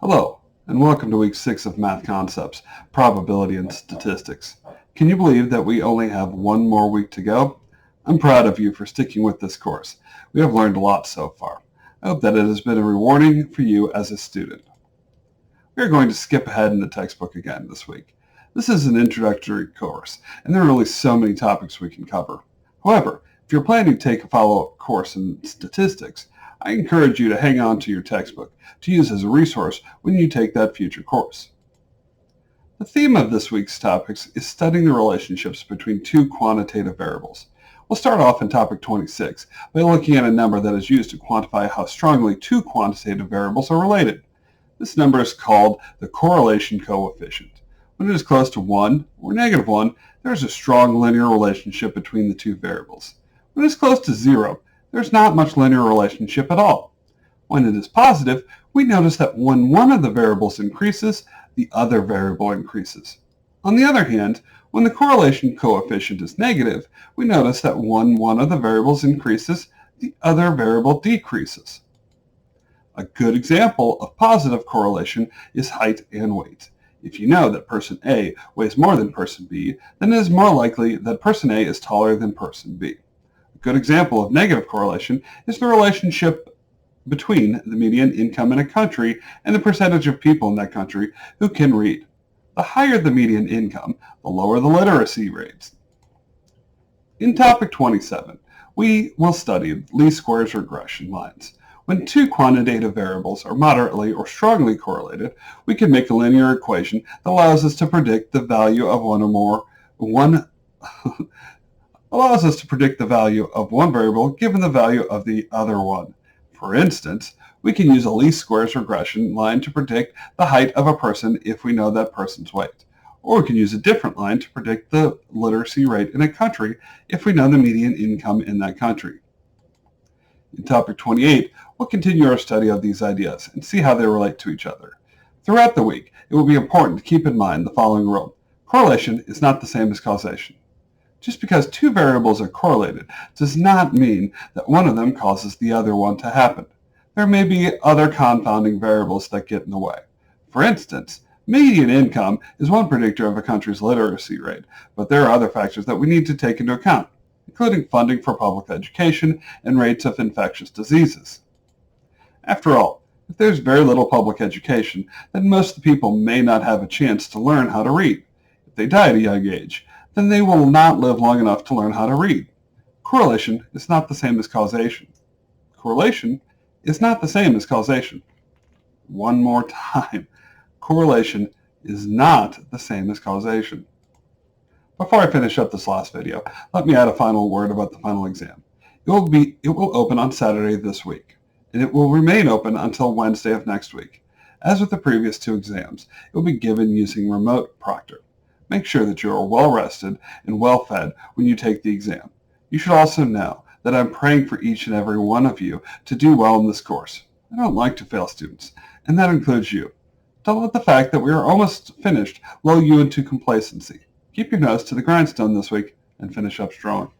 Hello, and welcome to Week 6 of Math Concepts, Probability and Statistics. Can you believe that we only have one more week to go? I'm proud of you for sticking with this course. We have learned a lot so far. I hope that it has been rewarding for you as a student. We are going to skip ahead in the textbook again this week. This is an introductory course, and there are only so many topics we can cover. However, if you're planning to take a follow-up course in statistics, I encourage you to hang on to your textbook to use as a resource when you take that future course. The theme of this week's topics is studying the relationships between two quantitative variables. We'll start off in topic 26 by looking at a number that is used to quantify how strongly two quantitative variables are related. This number is called the correlation coefficient. When it is close to 1 or negative 1, there is a strong linear relationship between the two variables. When it is close to 0, there's not much linear relationship at all. When it is positive, we notice that when one of the variables increases, the other variable increases. On the other hand, when the correlation coefficient is negative, we notice that when one of the variables increases, the other variable decreases. A good example of positive correlation is height and weight. If you know that person A weighs more than person B, then it is more likely that person A is taller than person B. A good example of negative correlation is the relationship between the median income in a country and the percentage of people in that country who can read. The higher the median income, the lower the literacy rates. In topic 27, we will study least squares regression lines. When two quantitative variables are moderately or strongly correlated, we can make a linear equation that allows us to predict the value of one variable given the value of the other one. For instance, we can use a least squares regression line to predict the height of a person if we know that person's weight. Or we can use a different line to predict the literacy rate in a country if we know the median income in that country. In topic 28, we'll continue our study of these ideas and see how they relate to each other. Throughout the week, it will be important to keep in mind the following rule. Correlation is not the same as causation. Just because two variables are correlated does not mean that one of them causes the other one to happen. There may be other confounding variables that get in the way. For instance, median income is one predictor of a country's literacy rate, but there are other factors that we need to take into account, including funding for public education and rates of infectious diseases. After all, if there's very little public education, then most of the people may not have a chance to learn how to read. If they die at a young age, then they will not live long enough to learn how to read. Correlation is not the same as causation. Correlation is not the same as causation. One more time. Correlation is not the same as causation. Before I finish up this last video, let me add a final word about the final exam. It will open on Saturday this week, and it will remain open until Wednesday of next week. As with the previous two exams, it will be given using remote proctor. Make sure that you are well rested and well fed when you take the exam. You should also know that I'm praying for each and every one of you to do well in this course. I don't like to fail students, and that includes you. Don't let the fact that we are almost finished lull you into complacency. Keep your nose to the grindstone this week and finish up strong.